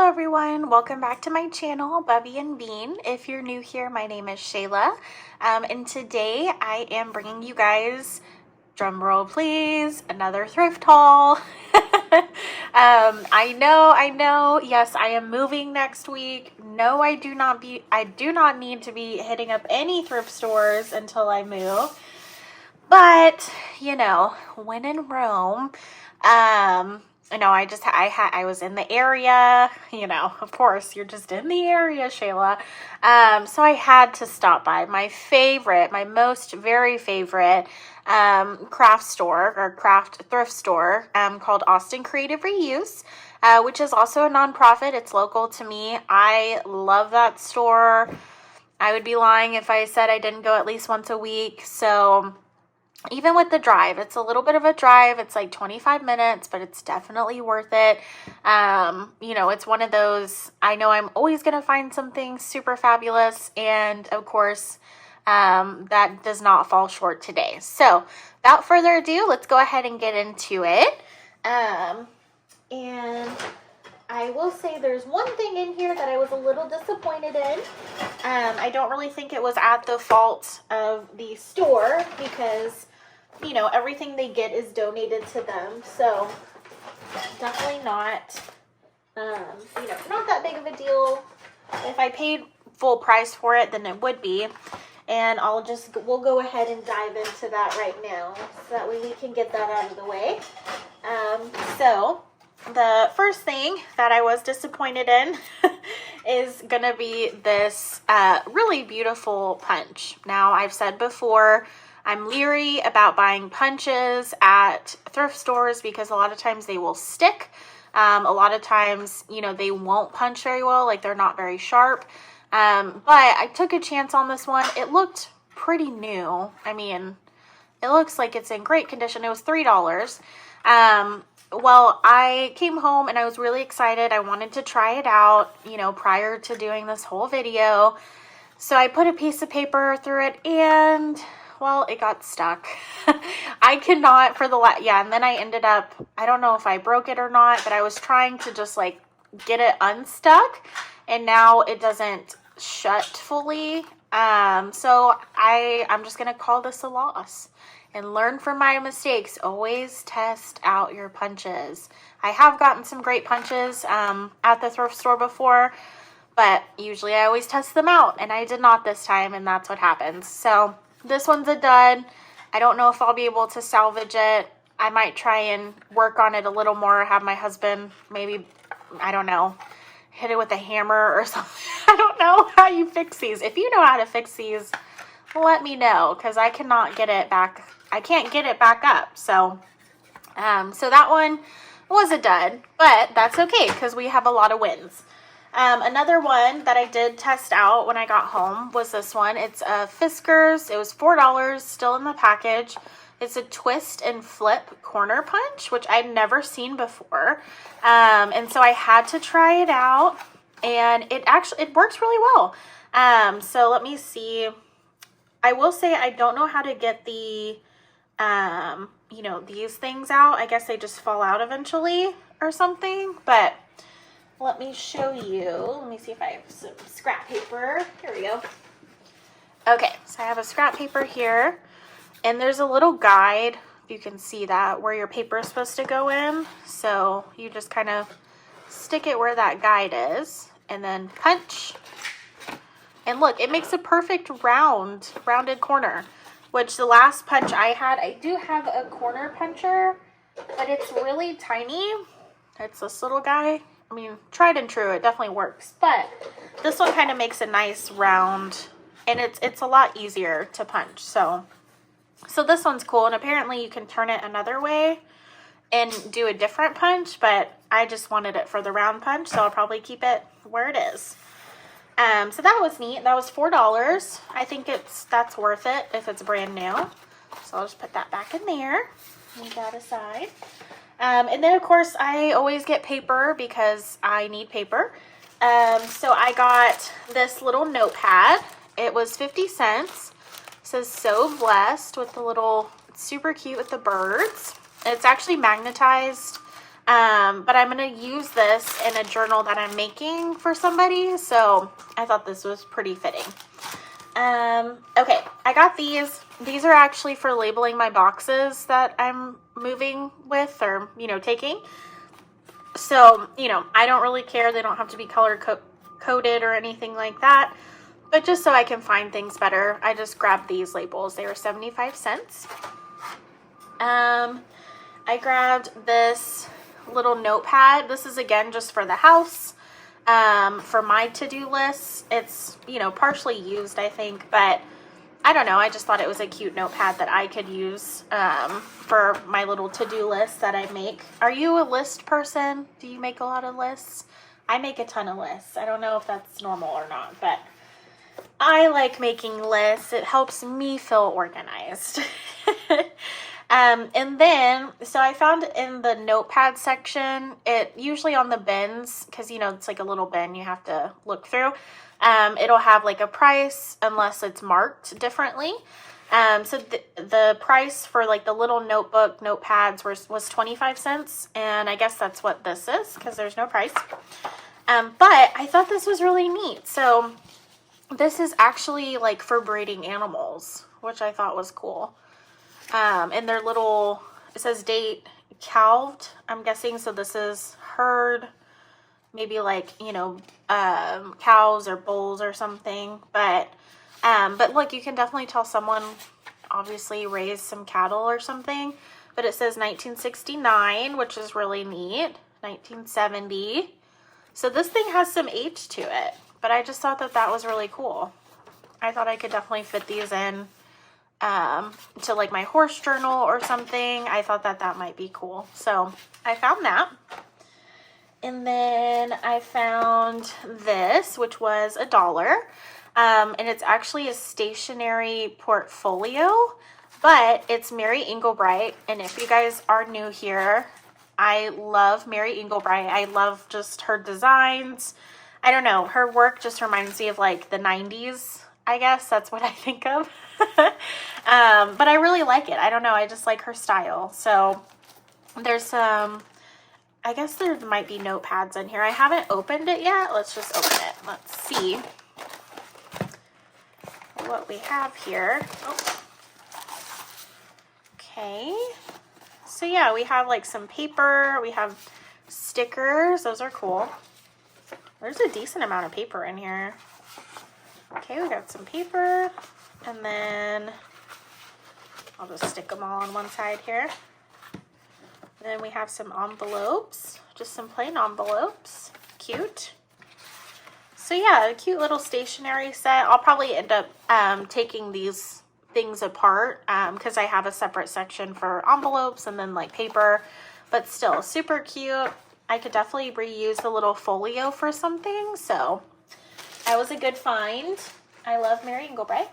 everyone, welcome back to my channel, Bubbie Bean. If you're new here, my name is Shayla, and today I am bringing you guys, drum roll please, another thrift haul. I know, yes, I am moving next week. No, I do not need to be hitting up any thrift stores until I move, but you know, when in Rome, I was in the area, you know, of course, you're just in the area, Shayla. So I had to stop by my very favorite, craft store or craft thrift store, called Austin Creative Reuse, which is also a nonprofit. It's local to me. I love that store. I would be lying if I said I didn't go at least once a week. So even with the drive, it's a little bit of a drive. It's like 25 minutes, but it's definitely worth it. You know, it's one of those, I know I'm always going to find something super fabulous. And of course, that does not fall short today. So without further ado, let's go ahead and get into it. And I will say there's one thing in here that I was a little disappointed in. I don't really think it was at the fault of the store because, you know, everything they get is donated to them. So definitely not, you know, not that big of a deal. If I paid full price for it, then it would be. And we'll go ahead and dive into that right now so that way we can get that out of the way. So the first thing that I was disappointed in is going to be this really beautiful punch. Now, I've said before, I'm leery about buying punches at thrift stores because a lot of times they will stick. A lot of times, you know, they won't punch very well, like they're not very sharp. But I took a chance on this one. It looked pretty new. I mean, it looks like it's in great condition. It was $3. Well, I came home and I was really excited. I wanted to try it out, you know, prior to doing this whole video. So I put a piece of paper through it and, well, it got stuck. I cannot and then I ended up, I don't know if I broke it or not, but I was trying to just like get it unstuck and now it doesn't shut fully. So I'm just going to call this a loss. And learn from my mistakes. Always test out your punches. I have gotten some great punches at the thrift store before, but usually I always test them out, and I did not this time, and that's what happens. So this one's a dud. I don't know if I'll be able to salvage it. I might try and work on it a little more, have my husband maybe, I don't know, hit it with a hammer or something. I don't know how you fix these. If you know how to fix these, let me know, because I cannot get it back. I can't get it back up. So, so that one was a dud, but that's okay because we have a lot of wins. Another one that I did test out when I got home was this one. It's a Fiskars. It was $4, still in the package. It's a twist and flip corner punch, which I'd never seen before. And so I had to try it out, and it works really well. So let me see. I will say I don't know how to get the, you know, these things out. I guess they just fall out eventually or something, but let me show you. Let me see if I have some scrap paper. Here we go. Okay, so I have a scrap paper here, and there's a little guide. You can see that where your paper is supposed to go in. So you just kind of stick it where that guide is and then punch. And look, it makes a perfect rounded corner, which the last punch I had, I do have a corner puncher, but it's really tiny. It's this little guy. I mean, tried and true, it definitely works, but this one kind of makes a nice round, and it's a lot easier to punch. So this one's cool, and apparently you can turn it another way and do a different punch, but I just wanted it for the round punch, so I'll probably keep it where it is. So that was neat. That was $4. I think that's worth it if it's brand new. So I'll just put that back in there. Leave that aside. And then of course I always get paper because I need paper. So I got this little notepad. It was 50 cents. It says "So Blessed" with the little, it's super cute with the birds. It's actually magnetized. But I'm going to use this in a journal that I'm making for somebody. So I thought this was pretty fitting. Okay, I got these. These are actually for labeling my boxes that I'm moving with or, taking. So, I don't really care. They don't have to be color coded or anything like that. But just so I can find things better, I just grabbed these labels. They were 75 cents. I grabbed this little notepad. This is, again, just for the house. For my to-do list. It's, partially used, I think, but I don't know. I just thought it was a cute notepad that I could use for my little to-do list that I make. Are you a list person? Do you make a lot of lists? I make a ton of lists. I don't know if that's normal or not, but I like making lists. It helps me feel organized. And then, so I found in the notepad section, it usually on the bins, because, it's like a little bin you have to look through. It'll have like a price unless it's marked differently. So the price for like the little notepads was 25 cents. And I guess that's what this is because there's no price. But I thought this was really neat. So this is actually like for breeding animals, which I thought was cool. And they're little, it says date calved, I'm guessing. So this is herd, maybe like, cows or bulls or something. But look, you can definitely tell someone obviously raised some cattle or something. But it says 1969, which is really neat. 1970. So this thing has some age to it. But I just thought that was really cool. I thought I could definitely fit these in to like my horse journal or something. I thought that might be cool. So I found that. And then I found this, which was $1. And it's actually a stationery portfolio, but it's Mary Englebright. And if you guys are new here, I love Mary Englebright. I love just her designs. I don't know. Her work just reminds me of like the 90s. I guess that's what I think of. But I really like it. I don't know. I just like her style. So there's some, I guess there might be notepads in here. I haven't opened it yet. Let's just open it. Let's see what we have here. Oh. Okay. So yeah, we have like some paper. We have stickers. Those are cool. There's a decent amount of paper in here. Okay, we got some paper, and then I'll just stick them all on one side here. Then we have some envelopes, just some plain envelopes. Cute. So yeah, a cute little stationery set. I'll probably end up taking these things apart because I have a separate section for envelopes and then like paper, but still super cute. I could definitely reuse the little folio for something, so that was a good find. I love Mary Englebright.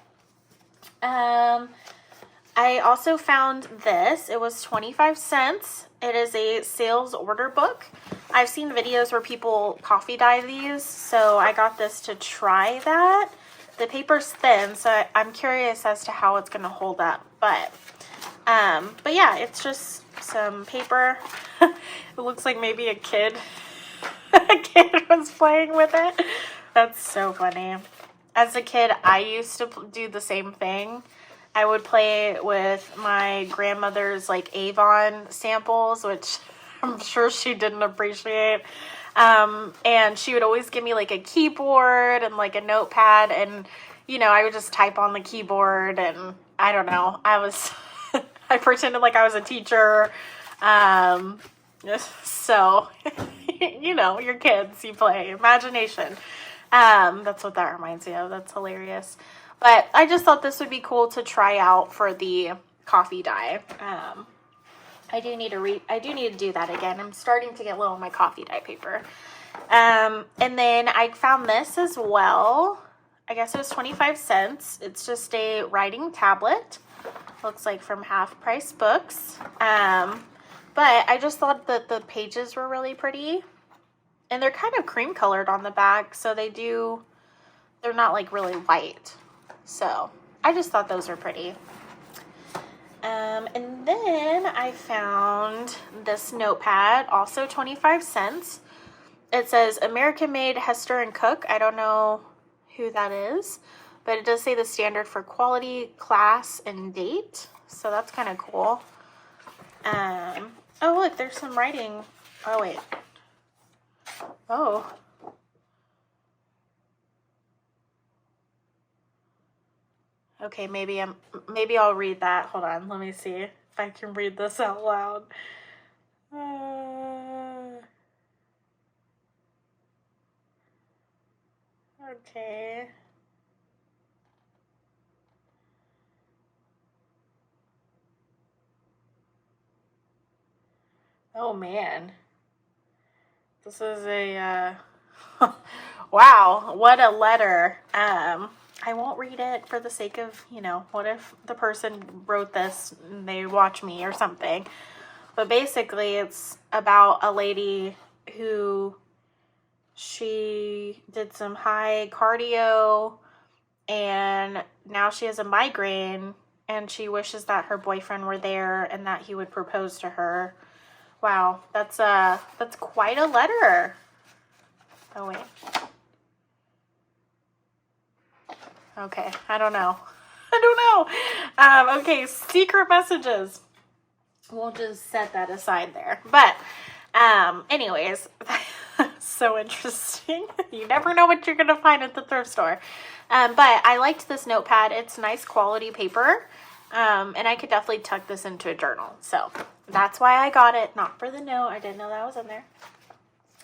I also found this. It was 25 cents. It is a sales order book. I've seen videos where people coffee dye these, so I got this to try that. The paper's thin, so I'm curious as to how it's going to hold up. But yeah, it's just some paper. It looks like maybe a kid was playing with it. That's so funny. As a kid, I used to do the same thing. I would play with my grandmother's like Avon samples, which I'm sure she didn't appreciate. And she would always give me like a keyboard and like a notepad, and I would just type on the keyboard, and I don't know. I pretended like I was a teacher. So, you're kids, you play. Imagination. That's what that reminds me of. That's hilarious. But I just thought this would be cool to try out for the coffee dye. I do need to do that again. I'm starting to get low on my coffee dye paper. And then I found this as well. I guess it was 25 cents. It's just a writing tablet. Looks like from Half Price Books. But I just thought that the pages were really pretty. And they're kind of cream colored on the back, so they're not like really white. So I just thought those were pretty. And then I found this notepad, also 25 cents. It says American Made Hester and Cook. I don't know who that is, but it does say the standard for quality, class, and date. So that's kind of cool. Oh, look, there's some writing. Oh, wait. Oh. Okay, maybe I'll read that. Hold on, let me see if I can read this out loud. Okay. Oh man. This is a wow, what a letter. I won't read it for the sake of, what if the person wrote this and they watch me or something. But basically it's about a lady who she did some high cardio and now she has a migraine and she wishes that her boyfriend were there and that he would propose to her. Wow, that's quite a letter. Oh wait. Okay, I don't know. Okay, secret messages. We'll just set that aside there. But anyways, so interesting. You never know what you're gonna find at the thrift store. But I liked this notepad. It's nice quality paper. And I could definitely tuck this into a journal. So that's why I got it, not for the note. I didn't know that was in there.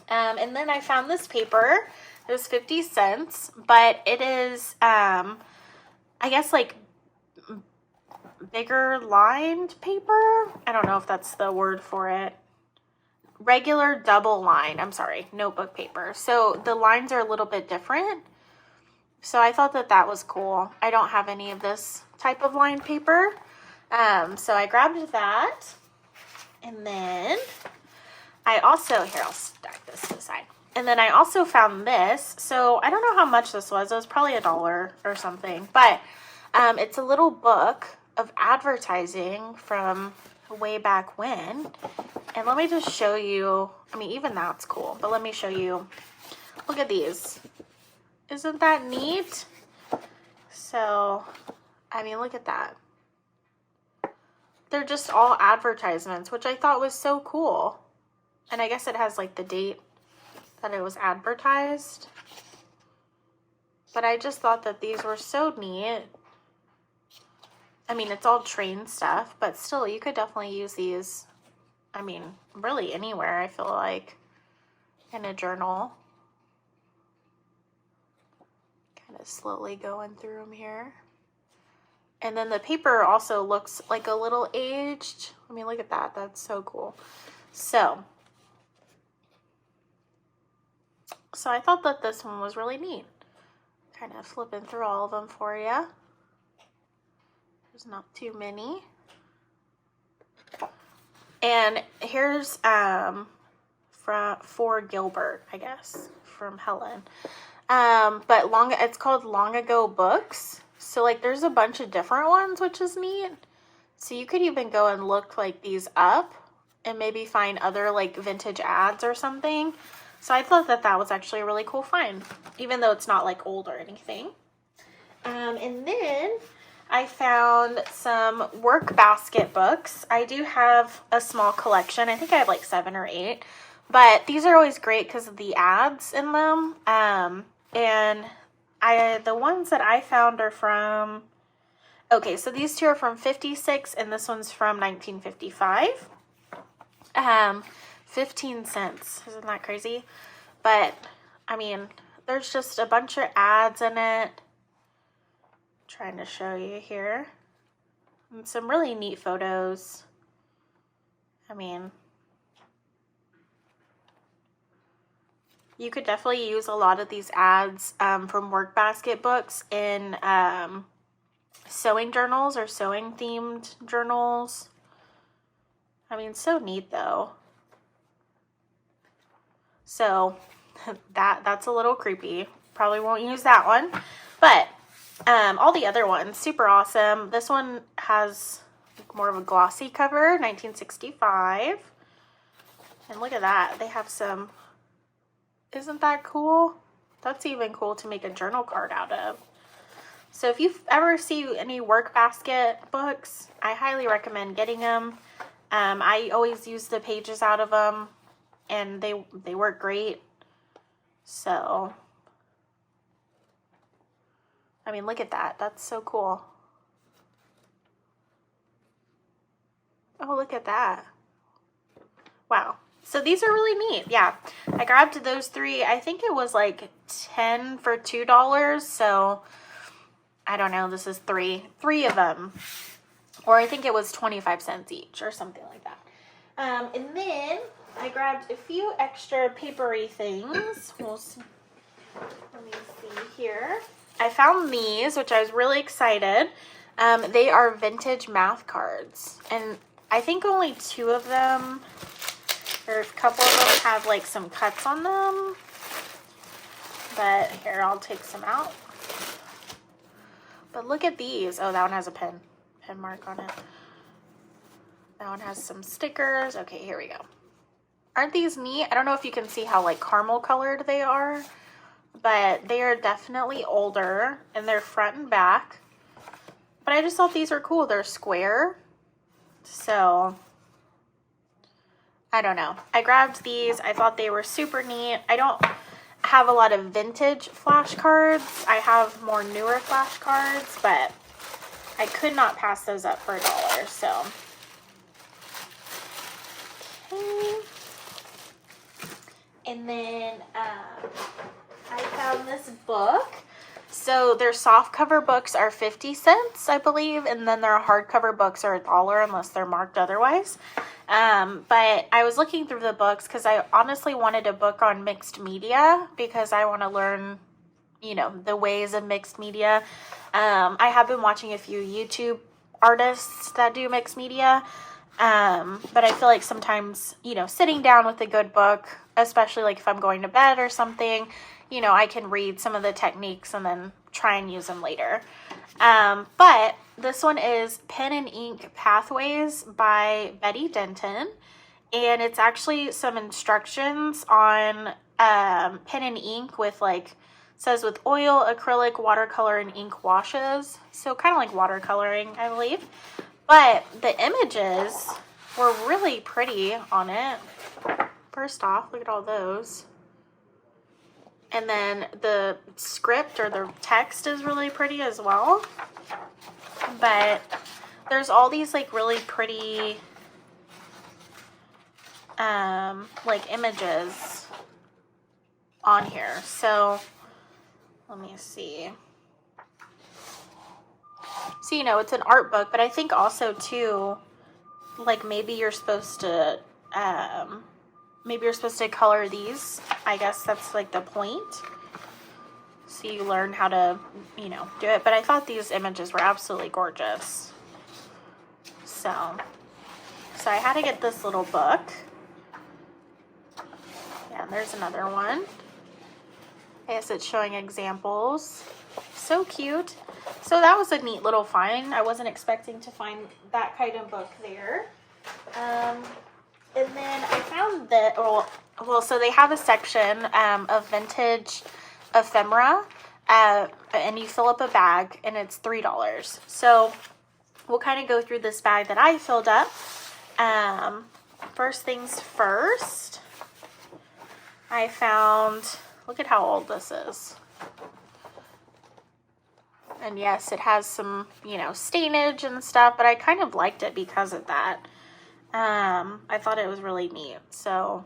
And then I found this paper. It was 50 cents, but it is, I guess like bigger lined paper. I don't know if that's the word for it. Regular double line, I'm sorry, notebook paper. So the lines are a little bit different. So I thought that was cool. I don't have any of this type of lined paper. So I grabbed that. And then I also, here, I'll stack this to the side. And then I also found this. So I don't know how much this was. It was probably $1 or something. But it's a little book of advertising from way back when. And let me just show you. I mean, even that's cool. But let me show you. Look at these. Isn't that neat? So, I mean, look at that. They're just all advertisements, which I thought was so cool. And I guess it has like the date that it was advertised. But I just thought that these were so neat. I mean, it's all train stuff, but still, you could definitely use these, I mean, really anywhere, I feel like, in a journal. Kind of slowly going through them here. And then the paper also looks like a little aged. I mean, look at that. That's so cool. So I thought that this one was really neat. Kind of flipping through all of them for you. There's not too many. And here's for Gilbert, I guess, from Helen. But it's called Long Ago Books. So like there's a bunch of different ones, which is neat. So you could even go and look like these up and maybe find other like vintage ads or something. So I thought that was actually a really cool find, even though it's not like old or anything. And then I found some work basket books. I do have a small collection. I think I have like 7 or 8, but these are always great because of the ads in them. And the ones that I found are from, okay, so these two are from 56 and this one's from 1955. 15 cents. Isn't that crazy? But I mean, there's just a bunch of ads in it. Trying to show you here. And some really neat photos. I mean, you could definitely use a lot of these ads from work basket books in sewing journals or sewing themed journals. I mean, so neat though. So that's a little creepy. Probably won't use that one. But all the other ones, super awesome. This one has more of a glossy cover, 1965. And look at that. They have some, isn't that cool? That's even cool to make a journal card out of. So if you ever see any work basket books, I highly recommend getting them. I always use the pages out of them, and they work great. So, I mean, look at that. That's so cool. Oh, look at that. Wow. So these are really neat. Yeah, I grabbed those 3. I think it was like 10 for $2. So I don't know. This is 3 of them. Or I think it was 25 cents each or something like that. And then I grabbed a few extra papery things. Let me see here. I found these, which I was really excited. They are vintage math cards. And I think only 2 of them, or a couple of them, have like some cuts on them. But here, I'll take some out. But look at these. Oh, that one has a pen mark on it. That one has some stickers. Okay, here we go. Aren't these neat? I don't know if you can see how like caramel colored they are, but they are definitely older, and they're front and back. But I just thought these are cool. They're square. So I don't know. I grabbed these. I thought they were super neat. I don't have a lot of vintage flashcards. I have more newer flashcards, but I could not pass those up for $1. So, okay. And then I found this book. So their soft cover books are 50 cents, I believe, and then their hardcover books are $1 unless they're marked otherwise. But I was looking through the books because I honestly wanted a book on mixed media because I want to learn, you know, the ways of mixed media. I have been watching a few YouTube artists that do mixed media, but I feel like sometimes, you know, sitting down with a good book, especially like if I'm going to bed or something, you know, I can read some of the techniques and then try and use them later. But this one is Pen and Ink Pathways by Betty Denton. And it's actually some instructions on pen and ink with like, says with oil, acrylic, watercolor, and ink washes. So kind of like watercoloring, I believe. But the images were really pretty on it. First off, look at all those. And then the script or the text is really pretty as well. But there's all these like really pretty like images on here. So let me see. So, you know, it's an art book, but I think also too, like maybe you're supposed to color these. I guess that's like the point. So you learn how to, you know, do it. But I thought these images were absolutely gorgeous. So I had to get this little book. Yeah, and there's another one. I guess it's showing examples. So cute. So that was a neat little find. I wasn't expecting to find that kind of book there. And then I found that, well, so they have a section of vintage ephemera, and you fill up a bag, and it's $3. So we'll kind of go through this bag that I filled up. First things first, I found, look at how old this is. And yes, it has some, you know, stainage and stuff, but I kind of liked it because of that. I thought it was really neat. So,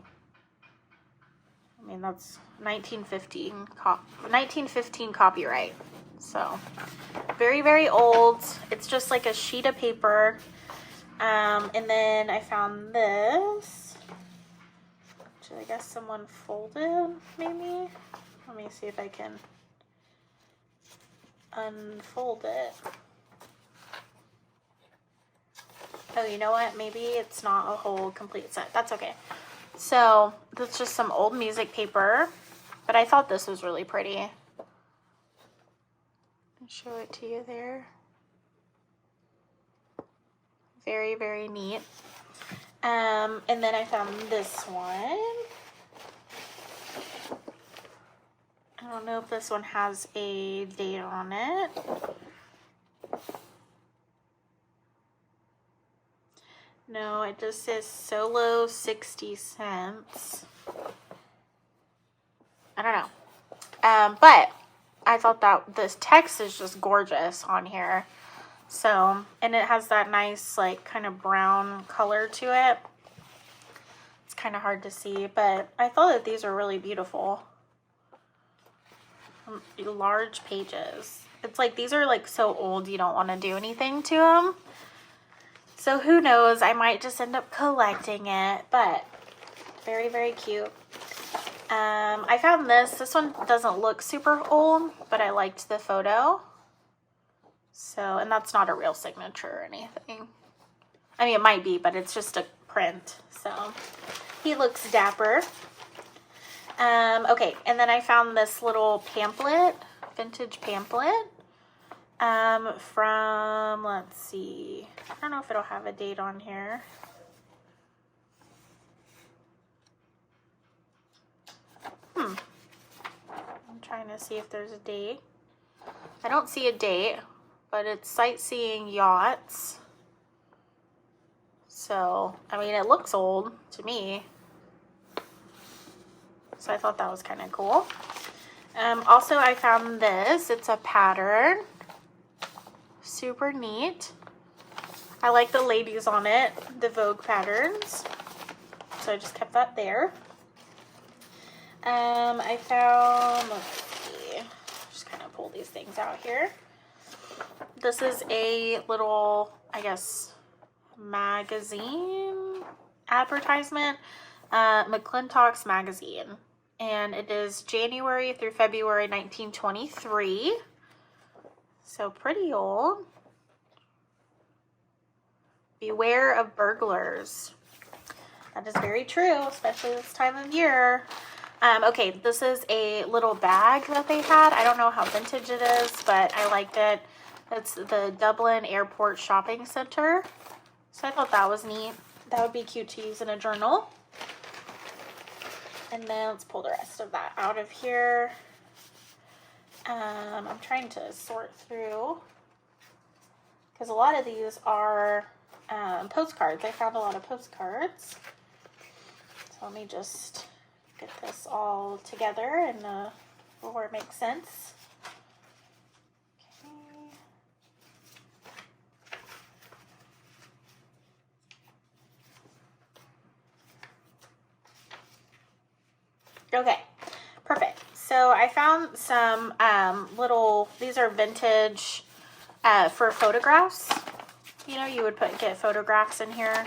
I mean, that's 1915 copyright. So, very, very old. It's just like a sheet of paper. And then I found this, which I guess someone folded, maybe. Let me see if I can unfold it. Oh, you know what? Maybe it's not a whole complete set. That's okay. So that's just some old music paper, but I thought this was really pretty. I'll show it to you there. Very, very neat. And then I found this one. I don't know if this one has a date on it. No, it just says solo 60 cents. I don't know. But I thought that this text is just gorgeous on here. So, and it has that nice, like, kind of brown color to it. It's kind of hard to see, but I thought that these are really beautiful. Large pages. It's like, these are, like, so old you don't want to do anything to them. So who knows, I might just end up collecting it, but very, very cute. I found this one doesn't look super old, but I liked the photo. So, and that's not a real signature or anything. I mean, it might be, but it's just a print. So, he looks dapper. Okay, and then I found this little pamphlet, vintage pamphlet, from, let's see, I don't know if it'll have a date on here. I'm trying to see if there's a date. I don't see a date, but it's sightseeing yachts. So, I mean, it looks old to me. So I thought that was kind of cool. Also, I found this. It's a pattern. Super neat. I like the ladies on it, the Vogue patterns. So I just kept that there. I found, let's see, just kind of pull these things out here. This is a little, I guess, magazine advertisement, McClintock's magazine, and it is January through February 1923, so pretty old. Beware of burglars. That is very true, especially this time of year. Okay, this is a little bag that they had. I don't know how vintage it is, but I liked it. It's the Dublin Airport Shopping Center. So I thought that was neat. That would be cute to use in a journal. And then let's pull the rest of that out of here. I'm trying to sort through, because a lot of these are postcards. I found a lot of postcards. So let me just get this all together and where it makes sense. Okay, perfect. So I found some these are vintage for photographs. You know, you would get photographs in here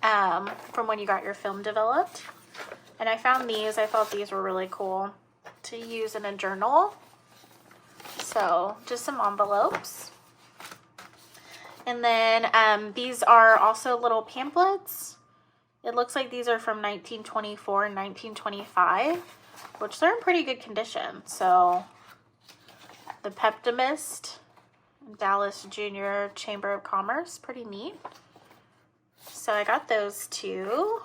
from when you got your film developed. And I found these. I thought these were really cool to use in a journal. So just some envelopes. And then these are also little pamphlets. It looks like these are from 1924 and 1925, which they're in pretty good condition. So the Peptimist, Dallas Junior Chamber of Commerce, pretty neat. So I got those two.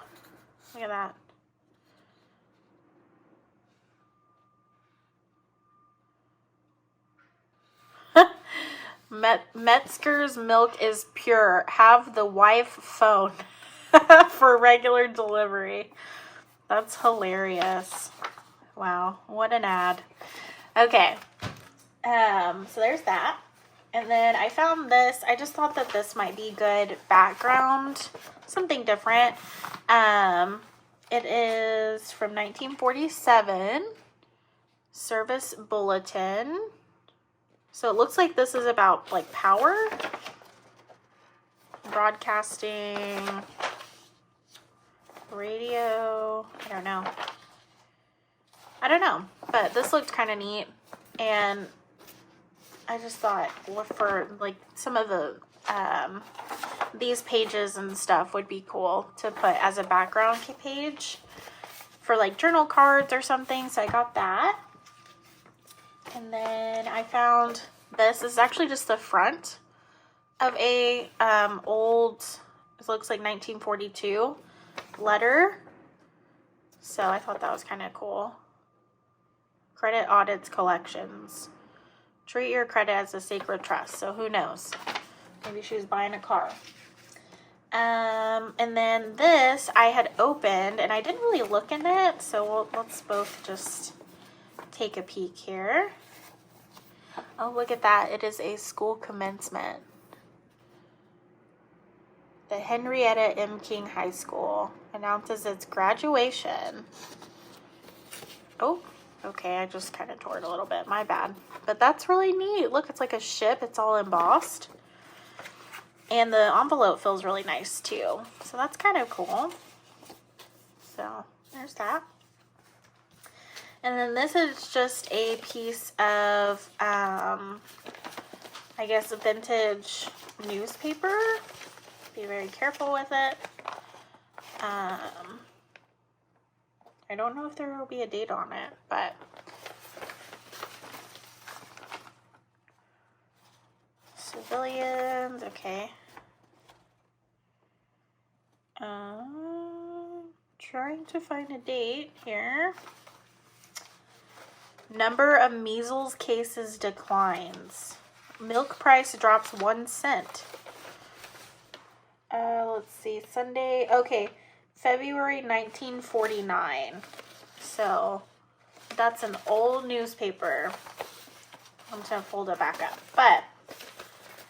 Look at that. Metzger's milk is pure. Have the wife phone for regular delivery. That's hilarious. Wow, what an ad. Okay, so there's that. And then I found this. I just thought that this might be good background, something different. It is from 1947, Service Bulletin. So it looks like this is about like power, broadcasting, radio. I don't know, but this looked kind of neat, and I just thought for like some of the these pages and stuff would be cool to put as a background page for like journal cards or something. So I got that. And then I found this. This is actually just the front of a old, it looks like 1942 letter. So I thought that was kind of cool. Credit audits collections. Treat your credit as a sacred trust. So who knows? Maybe she was buying a car. And then this I had opened and I didn't really look in it. So let's both just take a peek here. Oh, look at that. It is a school commencement. The Henrietta M. King High School announces its graduation. Oh, okay. I just kind of tore it a little bit. My bad. But that's really neat. Look, it's like a ship. It's all embossed. And the envelope feels really nice too. So that's kind of cool. So there's that. And then this is just a piece of, I guess, a vintage newspaper. Be very careful with it. I don't know if there will be a date on it, but civilians, okay. Trying to find a date here. Number of measles cases declines. Milk price drops 1 cent. Let's see, Sunday, okay, February 1949. So that's an old newspaper. I'm just gonna fold it back up, but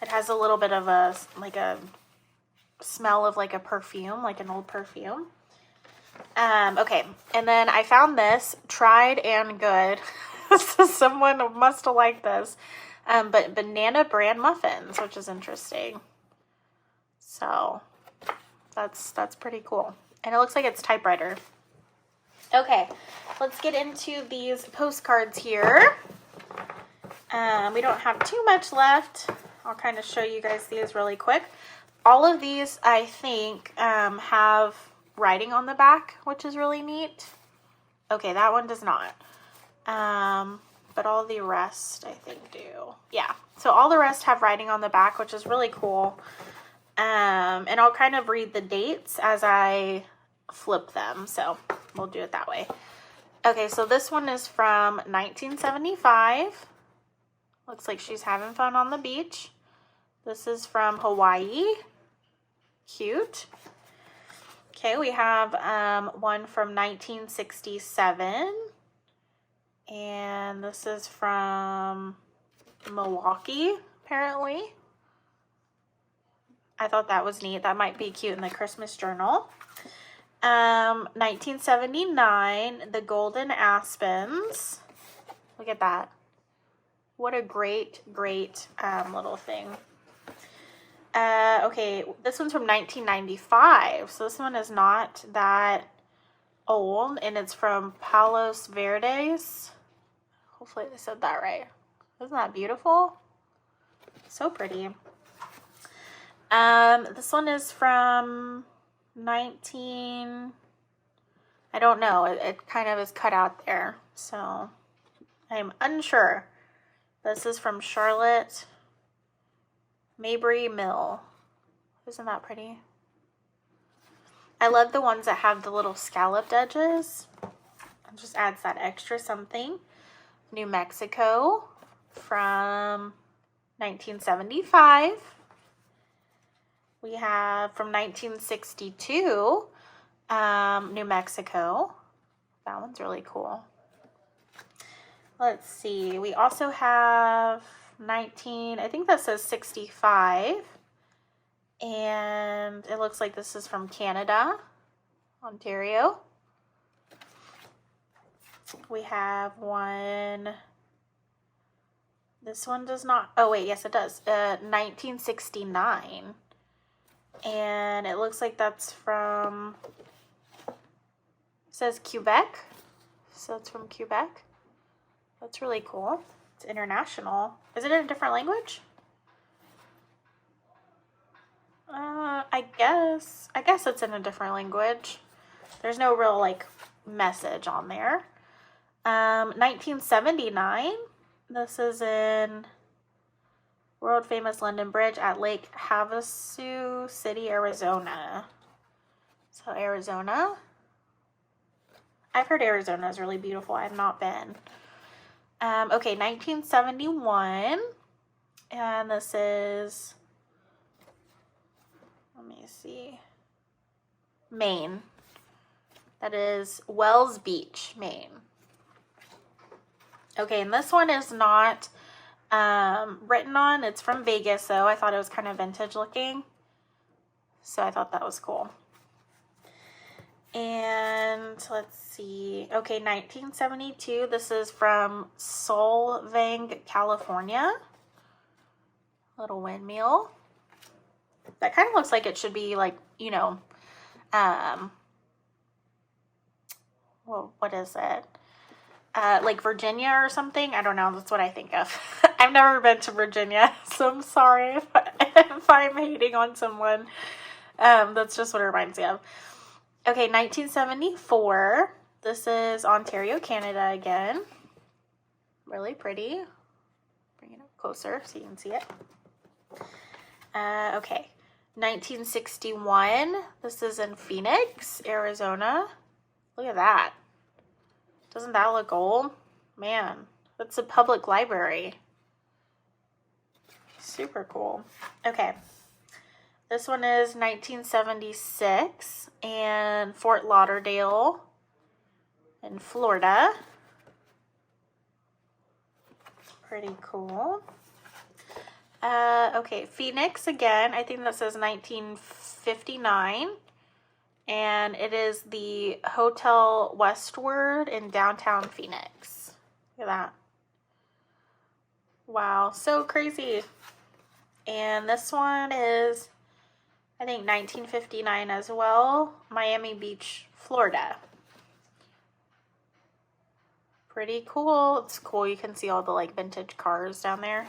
it has a little bit of a, like a smell of like a perfume, like an old perfume. Okay, and then I found this, Tried and Good. Someone must have liked this. But banana bran muffins, which is interesting. So that's pretty cool. And it looks like it's typewriter. Okay, let's get into these postcards here. We don't have too much left. I'll kind of show you guys these really quick. All of these, I think, have writing on the back, which is really neat. Okay, that one does not. But all the rest, I think, do. Yeah, so all the rest have writing on the back, which is really cool. And I'll kind of read the dates as I flip them, so we'll do it that way. Okay, so this one is from 1975. Looks like she's having fun on the beach. This is from Hawaii. Cute. Okay, we have one from 1967. And this is from Milwaukee, apparently. I thought that was neat. That might be cute in the Christmas journal. 1979, The Golden Aspens. Look at that. What a great, great little thing. Okay, this one's from 1995. So this one is not that old, and it's from Palos Verdes. Hopefully I said that right. Isn't that beautiful? So pretty. This one is from I don't know. It kind of is cut out there, so I'm unsure. This is from Charlotte Mabry Mill. Isn't that pretty? I love the ones that have the little scalloped edges. It just adds that extra something. New Mexico from 1975. We have from 1962, New Mexico. That one's really cool. Let's see. We also have I think that says 65. And it looks like this is from Canada, Ontario. We have one. This one does not. Oh, wait. Yes, it does. 1969. And it looks like that's from, it says Quebec. So it's from Quebec. That's really cool. It's international. Is it in a different language? I guess it's in a different language. There's no real, like, message on there. 1979. This is in World famous London Bridge at Lake Havasu City, Arizona. So Arizona. I've heard Arizona is really beautiful. I've not been. Okay, 1971. And this is, let me see, Maine. That is Wells Beach, Maine. Okay, and this one is not written on. It's from Vegas, though. I thought it was kind of vintage looking. So I thought that was cool. And let's see. Okay, 1972. This is from Solvang, California. Little windmill. That kind of looks like it should be like, you know, well, what is it? Like Virginia or something. I don't know. That's what I think of. I've never been to Virginia, so I'm sorry if I'm hating on someone. That's just what it reminds me of. Okay, 1974. This is Ontario, Canada again. Really pretty. Bring it up closer so you can see it. Okay, 1961. This is in Phoenix, Arizona. Look at that. Doesn't that look old? Man, that's a public library. Super cool. Okay. This one is 1976 in Fort Lauderdale in Florida. Pretty cool. Okay, Phoenix again. I think that says 1959. And it is the Hotel Westward in downtown Phoenix. Look at that. Wow, so crazy. And this one is, I think, 1959 as well. Miami Beach, Florida. Pretty cool. It's cool. You can see all the like vintage cars down there.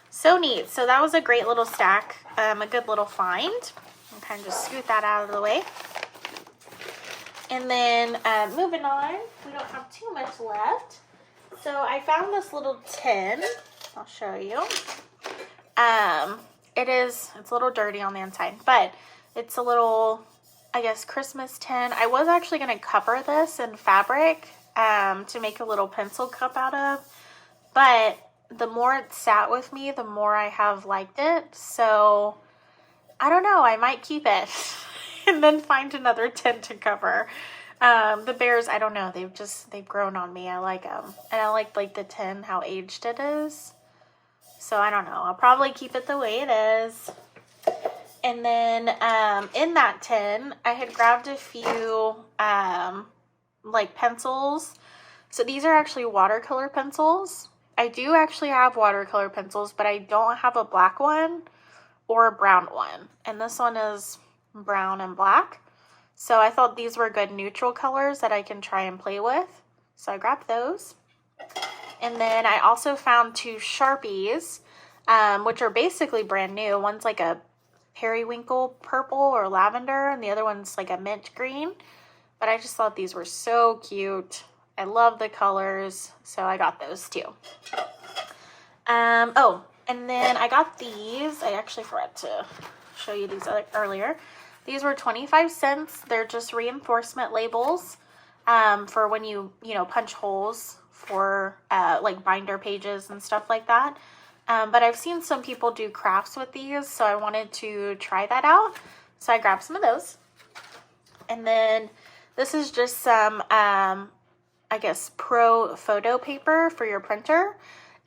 So neat. So that was a great little stack. A good little find. I'll kind of just scoot that out of the way. And then moving on, we don't have too much left. So I found this little tin. I'll show you. It's a little dirty on the inside, but it's a little, I guess, Christmas tin. I was actually going to cover this in fabric to make a little pencil cup out of, but the more it sat with me, the more I have liked it. So I don't know, I might keep it and then find another tin to cover. The bears, I don't know, they've grown on me. I like them, and I like the tin, how aged it is. So I don't know, I'll probably keep it the way it is. And then in that tin, I had grabbed a few like pencils. So these are actually watercolor pencils. I do actually have watercolor pencils, but I don't have a black one or a brown one. And this one is brown and black. So I thought these were good neutral colors that I can try and play with. So I grabbed those. And then I also found two Sharpies, which are basically brand new. One's like a periwinkle purple or lavender, and the other one's like a mint green. But I just thought these were so cute. I love the colors, so I got those too. Oh, and then I got these. I actually forgot to show you these earlier. These were 25 cents. They're just reinforcement labels for when you punch holes for like binder pages and stuff like that. But I've seen some people do crafts with these, so I wanted to try that out. So I grabbed some of those. And then this is just some, I guess, pro photo paper for your printer.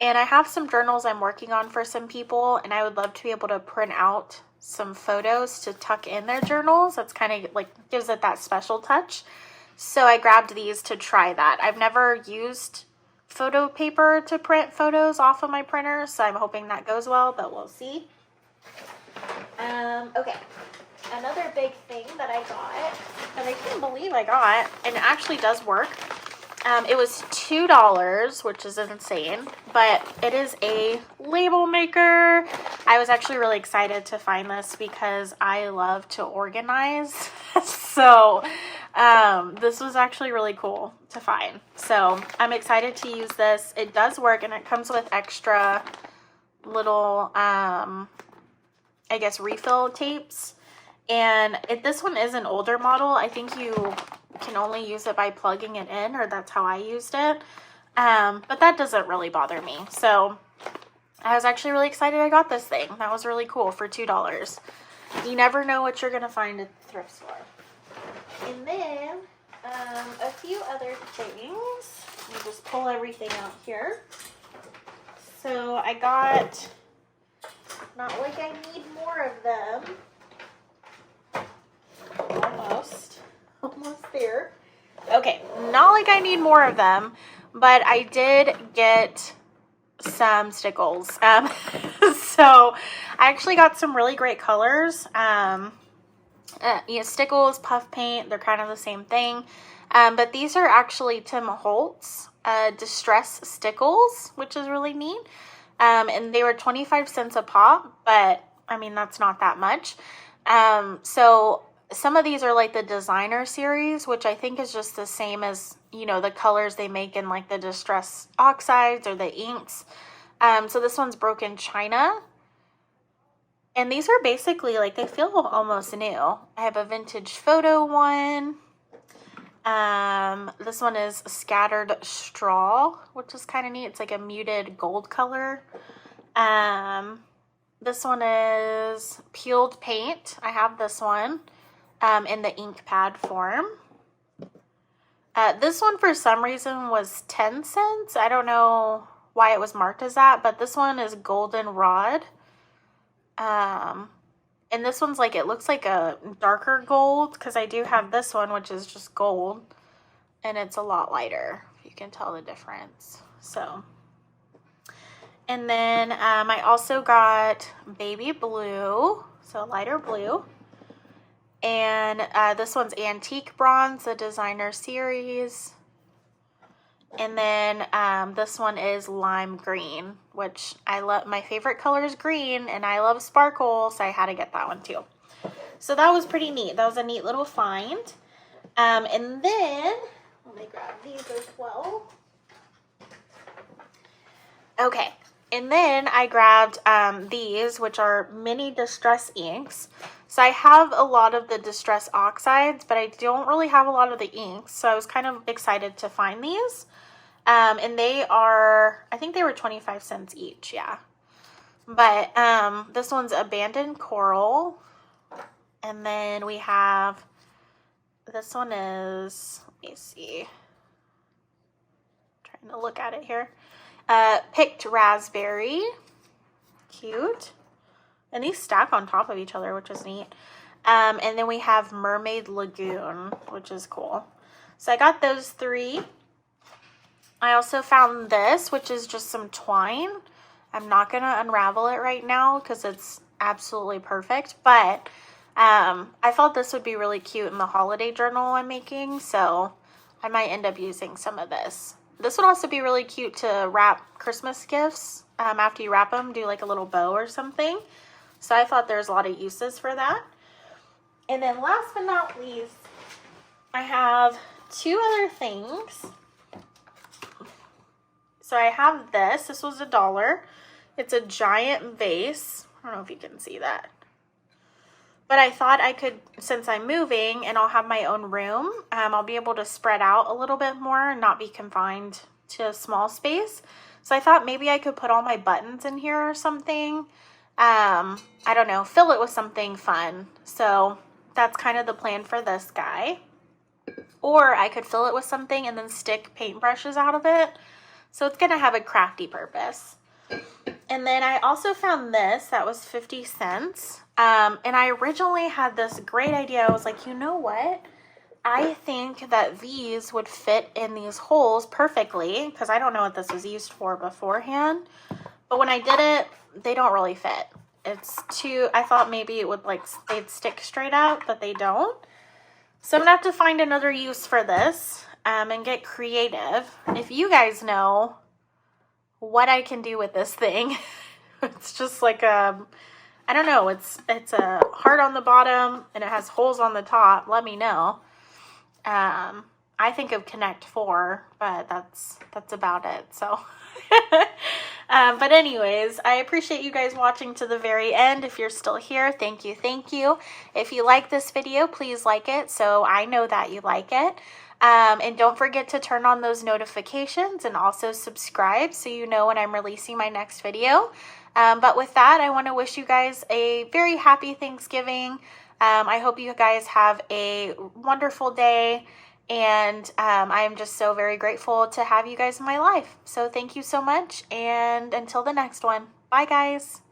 And I have some journals I'm working on for some people, and I would love to be able to print out some photos to tuck in their journals. That's kind of like gives it that special touch. So I grabbed these to try that. I've never used photo paper to print photos off of my printer, so I'm hoping that goes well, but we'll see. Okay, another big thing that I got that I can't believe I got, and it actually does work. It was $2, which is insane, but it is a label maker. I was actually really excited to find this because I love to organize. So this was actually really cool to find. So I'm excited to use this. It does work, and it comes with extra little, I guess, refill tapes. And this one is an older model. I think you can only use it by plugging it in, or that's how I used it. But that doesn't really bother me. So I was actually really excited I got this thing. That was really cool for $2. You never know what you're going to find at the thrift store. And then a few other things. Let me just pull everything out here. So I got, not like I need more of them. Almost there. Okay, not like I need more of them, but I did get some Stickles. So I actually got some really great colors. Stickles, puff paint, they're kind of the same thing. But these are actually Tim Holtz Distress Stickles, which is really neat. And they were 25 cents a pop, but I mean, that's not that much. So some of these are like the designer series, which I think is just the same as, you know, the colors they make in like the Distress Oxides or the inks. So this one's Broken China. And these are basically like, they feel almost new. I have a vintage photo one. This one is Scattered Straw, which is kind of neat. It's like a muted gold color. This one is Peeled Paint. I have this one in the ink pad form. This one for some reason was 10 cents. I don't know why it was marked as that, but this one is Golden Rod. And this one's like, it looks like a darker gold, because I do have this one, which is just gold, and it's a lot lighter, if you can tell the difference. So, and then I also got Baby Blue, so lighter blue, and this one's Antique Bronze, the designer series. And then this one is Lime Green, which I love. My favorite color is green, and I love sparkle, so I had to get that one too. So that was pretty neat. That was a neat little find. And then, let me grab these as well. Okay, and then I grabbed these, which are mini Distress inks. So I have a lot of the Distress Oxides, but I don't really have a lot of the inks, so I was kind of excited to find these. And they are, I think they were 25 cents each, yeah. But this one's Abandoned Coral. And then we have, this one is, let me see. Trying to look at it here. Picked Raspberry. Cute. And these stack on top of each other, which is neat. And then we have Mermaid Lagoon, which is cool. So I got those three. I also found this, which is just some twine. I'm not going to unravel it right now because it's absolutely perfect. But I thought this would be really cute in the holiday journal I'm making. So I might end up using some of this. This would also be really cute to wrap Christmas gifts. After you wrap them, do like a little bow or something. So I thought there's a lot of uses for that. And then last but not least, I have two other things. So I have this. This was $1. It's a giant vase. I don't know if you can see that. But I thought I could, since I'm moving and I'll have my own room, I'll be able to spread out a little bit more and not be confined to a small space. So I thought maybe I could put all my buttons in here or something. I don't know, fill it with something fun. So that's kind of the plan for this guy. Or I could fill it with something and then stick paintbrushes out of it. So it's going to have a crafty purpose. And then I also found this that was 50 cents. And I originally had this great idea. I was like, you know what? I think that these would fit in these holes perfectly, because I don't know what this was used for beforehand. But when I did it, they don't really fit. It's too, I thought maybe it would like, they'd stick straight out, but they don't. So I'm going to have to find another use for this and get creative. If you guys know what I can do with this thing, it's just like a, I don't know, it's a heart on the bottom and it has holes on the top. Let me know. I think of Connect 4, but that's about it. So But anyways, I appreciate you guys watching to the very end. If you're still here, thank you, thank you. If you like this video, please like it so I know that you like it. And don't forget to turn on those notifications and also subscribe so you know when I'm releasing my next video. But with that, I want to wish you guys a very happy Thanksgiving. I hope you guys have a wonderful day. And I'm just so very grateful to have you guys in my life. So thank you so much. And until the next one. Bye, guys.